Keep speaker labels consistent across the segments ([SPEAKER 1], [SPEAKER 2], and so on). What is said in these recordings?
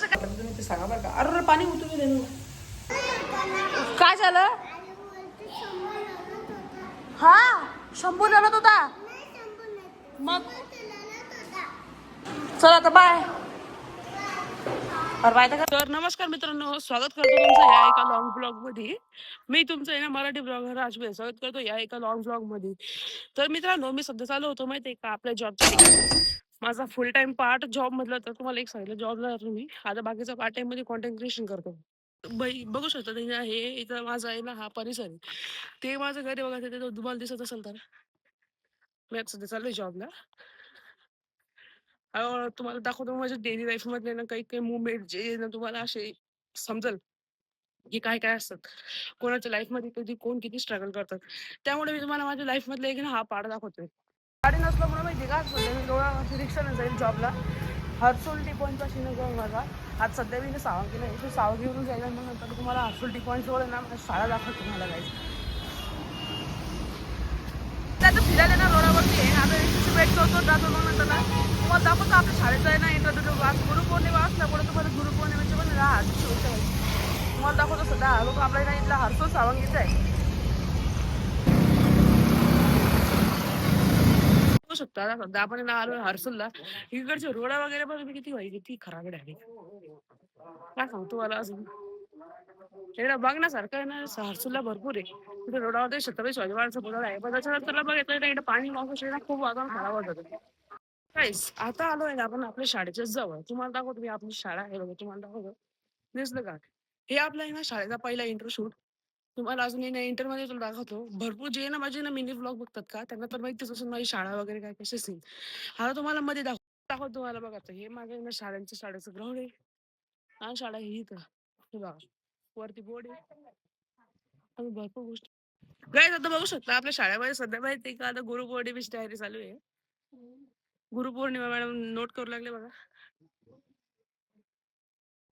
[SPEAKER 1] तुम्ही ते सांगा बरं का. अरे पाणी उतरून दे. काय झालं? हा शंभू लढत होता मग. चला आता बाय. तर नमस्कार मित्रांनो, स्वागत करतो तुमचं या एका लॉंग ब्लॉग मध्ये. मी तुमचं आहे ना मराठी ब्लॉगर राजवीर, स्वागत करतो या एका लॉंग ब्लॉग मध्ये. तर मित्रांनो, मी सध्या चालू होतो माहिती आहे का आपल्या जॉबच्या ठिकाणी. माझा फुल टाइम पार्ट जॉब मधला, तर तुम्हाला एक सांगितलं जॉबला तुम्ही आता बाकीचा पार्ट टाइम मध्ये कॉन्टेंट क्रिएशन करतो. बघू शकता हे इथं माझा आहे ना हा परिसर आहे. ते माझं घरी बघा, ते तुम्हाला दिसत असेल तर मी आता सध्या चालू आहे जॉबला. तुम्हाला दाखवतो माझ्या डेली लाईफ मधले ना काही काही मुवमेंट जे ना तुम्हाला असे समजल की काय काय असतात कोणाच्या लाईफ मध्ये, कधी कोण किती स्ट्रगल करतात. त्यामुळे मी तुम्हाला माझ्या लाईफ मधले एक ना हा पार्ट दाखवतोय. गाडी नसल्यामुळे माहिती का सध्या मी दोघा रिक्षाने जाईल जॉबला. हर्सुल टी पॉईंटचा शिने जाऊन माझा आज सध्या मी सावंगी नाही, तो सावंगीवरून जायला. मग नंतर तुम्हाला हर्सुल टी पॉईंट जवळ ना शाळा दाखवतो तुम्हाला जायचं. त्याचं फिरायला ना रोडावरती आहे. आता रिक्षाची वेट करतो जातो. मग नंतर ना तुम्हाला दाखवतो आपल्या शाळेचा आहे ना इंटरव्ह्यू. आज गुरुपौर्णिमा असल्यामुळे तुम्हाला गुरुपौर्णिमेचे पण तुम्हाला दाखवतो. सध्या लोक आपल्या ना इथला हर्सुल सावंगीचा आहे. बघू शकता सध्या आपण ना आलो हर्सुलला. इकडचे रोड वगैरे पण किती व्हायची, किती खराब आहे. काय सांगतो मला अजून एवढं बघण्यासारखं आहे ना हर्सुलला भरपूर आहे. तिथे रोडावर छत्रपती शिवाजी महाराजांचा पुतळा आहे, पण त्याच्यानंतर बघितलं इकडे पाणी पाऊस खूप वातावरण खराब होत होतं. काहीच आता आलोय ना आपण आपल्या शाळेच्या जवळ. तुम्हाला दाखवतो मी आपली शाळा आहे बघा, तुम्हाला दाखवतो. दिसलं का हे आपला आहे ना शाळेचा पहिला इंटर शूट. तुम्हाला अजून इंटर मध्ये तुला दाखवतो. भरपूर जे ना माझे ना मिनी ब्लॉग बघतात का त्यांना तर माहितीच असून माझी शाळा वगैरे काय कशी सीन. आता तुम्हाला मध्ये दाखवतो तुम्हाला बघा. हे माझ्या ना शाळेचं ग्राउंड आहे. हा शाळा ही इथं हे बघा, वरती बोर्ड आहे आणि भरपूर गोष्टी काय आता बघू शकता. आपल्या शाळेमध्ये सध्या माहिती का आता गुरुपौर्णिमेची तयारी चालू आहे. गुरुपौर्णिमा मॅडम नोट करू लागले बघा.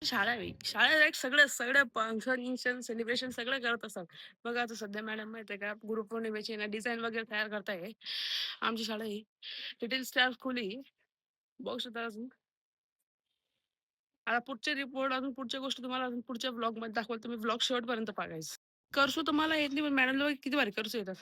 [SPEAKER 1] शाळा आहे, शाळेत एक सगळं सगळं फंक्शन सेलिब्रेशन सगळं करत असतात. बघा आता सध्या मॅडम माहितीये का गुरुपौर्णिमेची ना डिझाईन वगैरे तयार करताय. आमची शाळा ही लिटिल स्टार स्कूल ही. बघू शकता अजून आता पुढचे रिपोर्ट, अजून पुढच्या गोष्टी तुम्हाला अजून पुढच्या ब्लॉग मध्ये दाखवतो. तुम्ही ब्लॉग शेवट पर्यंत बघायचं. करसू तुम्हाला येत नाही पण मॅडमला किती भारी करसू येतात.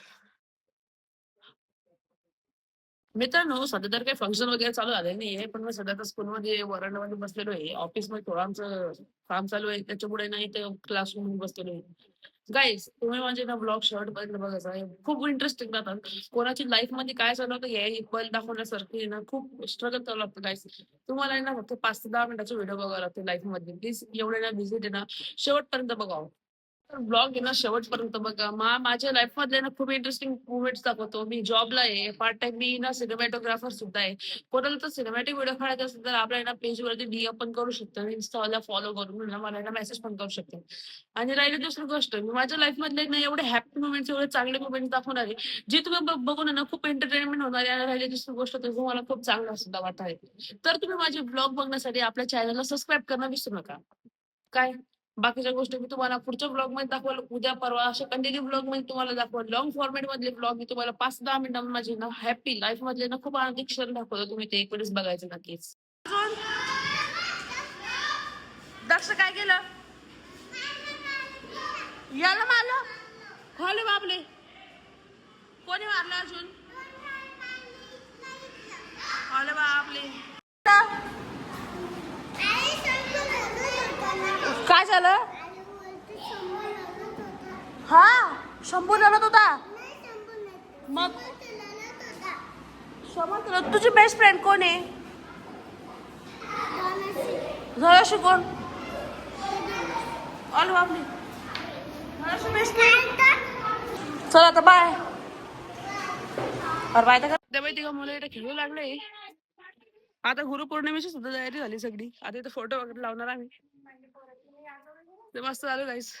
[SPEAKER 1] मित्रांनो, सध्या तर काही फंक्शन वगैरे चालू झाले नाहीये, पण मी सध्या तर स्कूलमध्ये वरांड्यामध्ये बसलेलो आहे. ऑफिसमध्ये थोडं आमचं काम चालू आहे, त्याच्यामुळे नाही ते क्लासरूम मध्ये बसलेलो आहे. गाईज तुम्ही म्हणजे ना ब्लॉग शॉर्ट पर्यंत बघायचा आहे, खूप इंटरेस्टिंग राहतात. कोणाची लाईफ मध्ये काय चालू होतं हे पल दाखवण्यासारखी आहे ना, खूप स्ट्रगल करावं लागतं गाईज. तुम्हाला आहे ना फक्त 5 ते 10 मिनिटाचा व्हिडिओ बघावा लागतो लाईफ मध्ये. प्लीज एवढे ना विजिट आहे ना शेवटपर्यंत बघावं. ब्लॉग आहे ना शेवटपर्यंत बघा. माझ्या लाईफ मधले ना खूप इंटरेस्टिंग मुवमेंट्स दाखवतो. मी जॉबला आहे, पार्ट टाइम मी ना सिनेमॅटोग्राफर सुद्धा आहे. कोणाला तर सिनेमॅटिक व्हिडिओ काढायचा असेल तर आपल्या ना पेज वरती डीएम पण करू शकतो. इन्स्टाला फॉलो करून मला ना मेसेज पण करू शकतो. आणि राहिली दुसरी गोष्ट, मी माझ्या लाईफ मधले ना एवढे हॅपी मुवमेंट्स, एवढे चांगले मुवमेंट्स दाखवणार आहे जे तुम्ही बघून ना खूप एंटरटेनमेंट होणार आहे. आणि राहिली दुसरी गोष्ट तर तुम्हाला खूप चांगला सुद्धा वाटत आहे. तर तुम्ही माझे ब्लॉग बघण्यासाठी आपल्या चॅनलला सबस्क्राईब करणं विसरू नका. काय बाकीच्या गोष्टी मी तुम्हाला पुढच्या ब्लॉग मध्ये दाखवलं. उद्या परवा अशा कंटिन्यू ब्लॉग मध्ये तुम्हाला दाखवलं. लॉंग फॉर्मॅट मधले ब्लॉग मी तुम्हाला 5-10 मिनिटांमध्ये माझे ना हॅपी लाईफ मधले ना खूप आनंदी क्षण दाखवतो. तुम्ही ते एक वेळेस बघायचं नक्कीच. दक्ष काय केलं? याला मारलं. खोले बाबले कोणी मारलं अजून? खोले बाबले काय झालं? हा शंभू लढत होता मग. समज तुझी बेस्ट फ्रेंड कोण आहे? झळशी कोण? ऑल बाबली झळशी बेस्ट फ्रेंड. चल आता बाय. और बाय तर माहिती का मुलं इथे खेळू लागले. आता गुरुपौर्णिमेची सुद्धा तयारी झाली सगळी. आता इथे फोटो वगैरे लावणार आम्ही. ते मस्त झालं गाईस.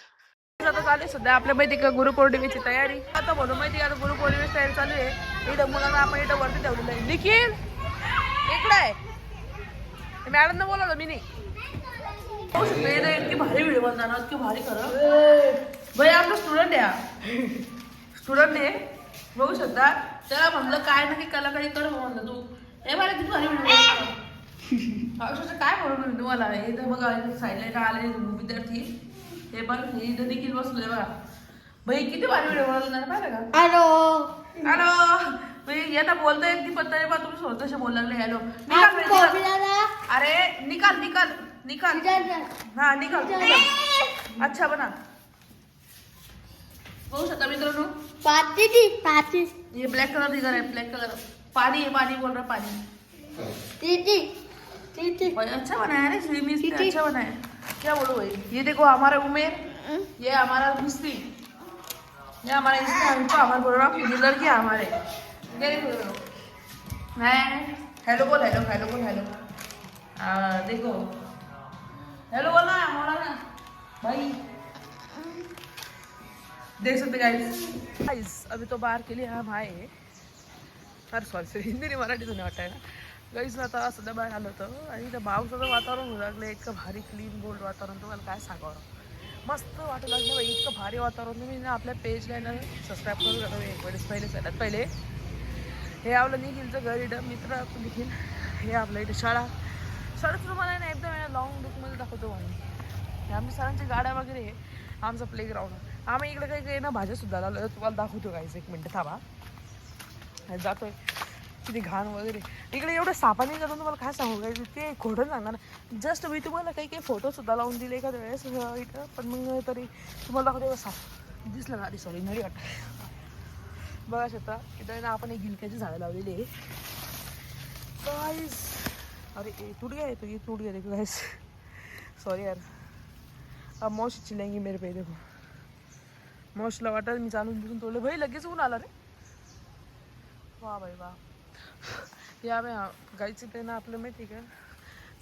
[SPEAKER 1] आता चालू सध्या आपल्या माहिती का गुरुपौर्णिमेची तयारी. आता म्हणून माहिती का गुरुपौर्णिमेची तयारी चालू आहे. इथं मुलांना आपण इथं वरती ठेवलेलं आहे. निखिल इकडे आहे. मॅडमने बोलावलं मी नाही. बघू शकतो इतकी भारी व्हिडिओ बनणार, इतकी भारी खरं भाई. आपला स्टुडंट आहे, स्टुडंट आहे बघू शकता. त्याला म्हणलं काय नाही कलाकारी कर म्हणलं तू. हे मला किती भारी व्हिडिओ पावसाचं काय बोलू मी तुम्हाला. हे तर बघा साईडला आले विद्यार्थी. हे पण हे इथं देखील बसले बघा. भाई किती भारी व्हिडिओ बनवणार पाहिलं का. Hello hello. भाई यांना बोलता येत नाही पण तरी पण तुम्ही स्वतःशी बोलायला लागले हॅलो. निकाल. अरे निकाल निकाल निकाल. हा निकाल. अच्छा बना. बघू शकता मित्रांनो.
[SPEAKER 2] पाती
[SPEAKER 1] ये ब्लॅक कलर दिखा रहा है. ब्लॅक कलर पानी है. पानी बोल रहा है पानी. अच्छा बनाया है स्विमिंग पे. अच्छा बनाया है. क्या बोलो भाई. ये देखो हमारा उमेर. ये हमारा मुस्ती. ये हमारा इसका हमको हमारे बोल रहा हूँ लड़की हमारे. हेलो बोल हेलो हेलो बोल हेलो. देखो हेलो बोलना बोला ना भाई. देख सकते गाइस अभी तो बाहर के लिए हम आए. अरे सॉरी हिंदी नाही मराठीतून वाटतंय ना. गाईस आता सध्या बाहेर आलो होतं आणि त्या पावसाचं वातावरण होऊ लागलं. इतकं भारी क्लीन बोल्ड वातावरण तुम्हाला काय सांगावं. मस्त वाटू लागलं बाई. इतकं भारी वातावरण. तुम्ही ना आपल्या पेजला ना सबस्क्राईब करून जातो. एक वेळेस सगळ्यात पहिले हे आपलं निखिलचं घर इथं मित्र निखिल. हे आपलं इथं शाळेत तुम्हाला ना एकदम लॉंग लुकमध्ये दाखवतो आम्ही. आमच्या सरांची गाड्या वगैरे आहे. आमचं प्लेग्राऊंड. आम्ही इकडे काही काही ना भाज्यासुद्धा लावलं. तुम्हाला दाखवतो गाईस एक मिनटं थांबा. जातोय किती घाण वगैरे इकडे एवढं सापाने करून तुम्हाला काय सांगू काय ते खोटं सांगणार. जस्ट मी तुम्हाला काही काही फोटोसुद्धा लावून दिले एखाद्या वेळेस इथं. पण मग तरी तुम्हाला दाखवते साप दिसलं ना. आधी सॉरी नडी वाटतं. बघा शकता इथं ना आपण एक गिलक्याची झाडं लावलेली आहे गाईस. अरे टूट गया तो. ये टूट गया देखो गाइस. सॉरी यार. अब मौश चिल्लेंगी मेरे पे. देखो मौशला वाटत मी चालून बुसून तोडलं. भाई लगेच ऊन आला रे. वाह भाई वाह. या बाई गाईचं ते ना आपलं माहिती आहे का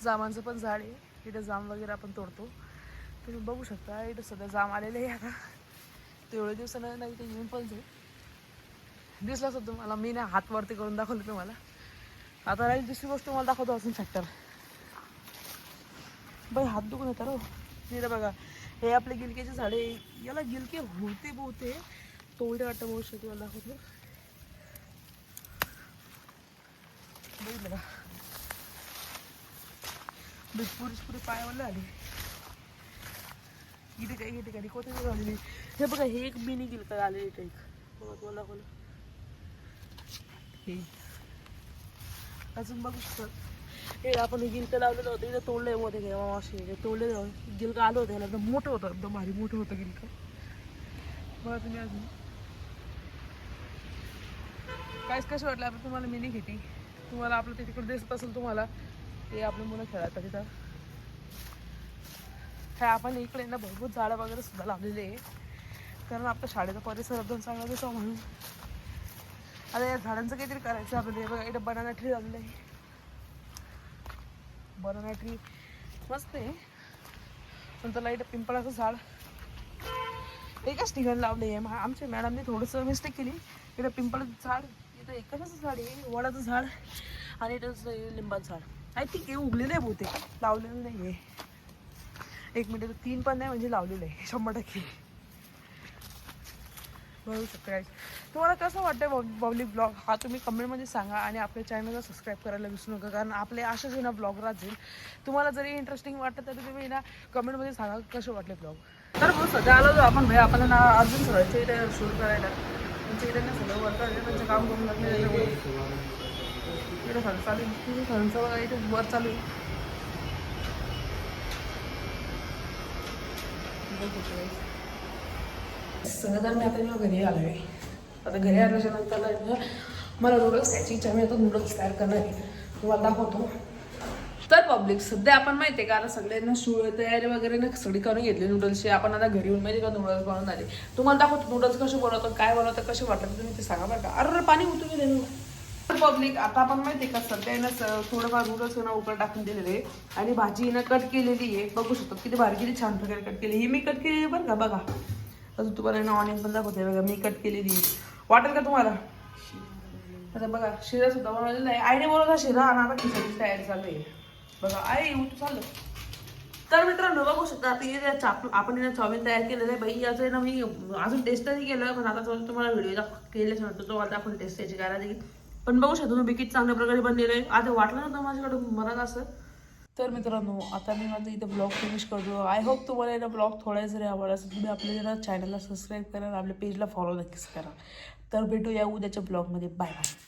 [SPEAKER 1] जामांचं पण झाड आहे. इथं जाम वगैरे आपण तोडतो. तुम्ही बघू शकता इथं सध्या जाम आलेले आहे. आता तेवढ्या दिवसानं नाही इथे येऊन पण जाईल. दिसला असं तुम्हाला. मी ना हात वरती करून दाखवलं तुम्हाला. आता राहील दुसरी गोष्ट मला दाखवतो अजून फॅक्टर. बाई हात दुखून येतात हो. इथं बघा हे आपले गिलक्याचे झाडे. याला गिलके होते बोलते तोडे वाटतं बहुत शेती मला दाखवतो. बघितलं का पुरी पायावर आली. इथे काही ठिकाणी कोथिंबीर झालेली. हे बघा हे एक मिनी गिलका आले. इथे एक बघा बोला बोला. हे अजून बघू शकतात. हे आपण गिलकं लावलेलं होतं. इथं तोडलंय मध्ये काय असे तोडलेलं गिलकं आलं होतं. याला एकदम मोठं होतं. एकदम भारी मोठं होतं गिलकं. बघा तुम्ही अजून काहीच कसं वाटलं आपलं तुम्हाला मिनी खेती. तुम्हाला आपलं ते तिकडे दिसत असेल तुम्हाला. ते आपली मुलं खेळतात तिथं. काय आपण इकडे ना भरपूर झाडं वगैरे सुद्धा लावलेले आहे. कारण आपल्या शाळेचा परिसर एकदम चांगला दिसावा म्हणून. आता या झाडांचं काहीतरी करायचं आपल्याला. बघा इथं बनाना ट्री लावलेलं आहे. बनाना ट्री मस्त आहे. पण त्याला इथं पिंपळाचं झाड एकाच ठिकाणी लावले आहे. आमच्या मॅडमने थोडंसं मिस्टेक केली. इथं पिंपळाचं झाड. इथं एकाच झाड आहे. वडाचं झाड आणि इथं लिंबाचं झाड. आय थिंक हे उगलेलं आहे बहुतेक. लावलेलं नाही आहे. एक मिनिट 3 पण नाही म्हणजे लावलेलं आहे 100%. बघू शकता काय. तुम्हाला कसं वाटतं बाहुली ब्लॉग हा तुम्ही कमेंटमध्ये सांगा. आणि आपल्या चॅनलला सबस्क्राईब करायला विसरू नका. कारण आपले अशाच ना ब्लॉग राहतील. तुम्हाला जरी इंटरेस्टिंग वाटतं तरी तुम्ही ना कमेंटमध्ये सांगा कसे वाटले ब्लॉग. तर मग सध्या आलो जो आपण भाई आपल्याला ना अर्जुन सरांच्या इथे शूट करायला. त्यांच्या इथे ना सगळं वर्क आहे. त्यांचं काम करून लागले. इकडे सर चालू आहे. सरांचं बघा इथे वर चालू आहे. सगळं तर मी आता जेव्हा घरी आलो आहे. आता घरी आल्याच्या नंतर मला नूडल्स खायची इच्छा. मी आता नूडल्स तयार करणार आहे. तुम्हाला दाखवतो. तर पब्लिक सध्या आपण माहिती आहे का आता सगळ्यांना तयारी वगैरे ना सगळी करून घेतली नूडल्सची. आपण आता घरी येऊन माहिती का नूडल्स बनवून आले. तुम्हाला दाखवतो नूडल्स कसे बनवतात काय बनवतात कसे वाटतात तुम्ही ते सांगा बरं का. अरे पाणी उतरून गेले. तर पब्लिक आता आपण माहिती आहे का सध्या ना थोडंफार नूडल्स ना उकळ टाकून दिलेले आहे. आणि भाजी ना कट केलेली आहे. बघू शकतो किती भारी किती छान प्रकारे कट केली. ही मी कट केलेली बरं का. बघा अजून तुम्हाला ना ऑनियन पण दाखवते बघा. मी कट केलेली आहे. वाटेल का तुम्हाला. आता बघा शिरा सुद्धा बनवलेला आहे. आईने बनवला शिरा आणि आता खिचडीची तयारी चालू आहे. बघा आई उतू चाललं. तर मित्रांनो बघू शकता आता आपण चाऊमिन तयार केलेलं आहे. बाई याचं ना मी अजून टेस्ट नाही केलं. पण आता तुम्हाला व्हिडिओ केल्याच्या नंतर तुम्हाला आपण टेस्ट याची करायला देखील. पण बघू शकतो तुम्ही किती चांगल्या प्रकारे बनलेलं आहे. आता वाटलं नव्हतं माझ्याकडे मनात असं.
[SPEAKER 3] तर मित्रांनो आता मी माझं इथे ब्लॉग फिनिश करतो. आय होप तुम्हाला याला ब्लॉग थोडा जरी आवडला असेल तुम्ही आपल्या चॅनलला सबस्क्राईब करा, आपल्या पेजला फॉलो नक्कीच करा. तर भेटूया उद्याच्या ब्लॉगमध्ये. Bye bye.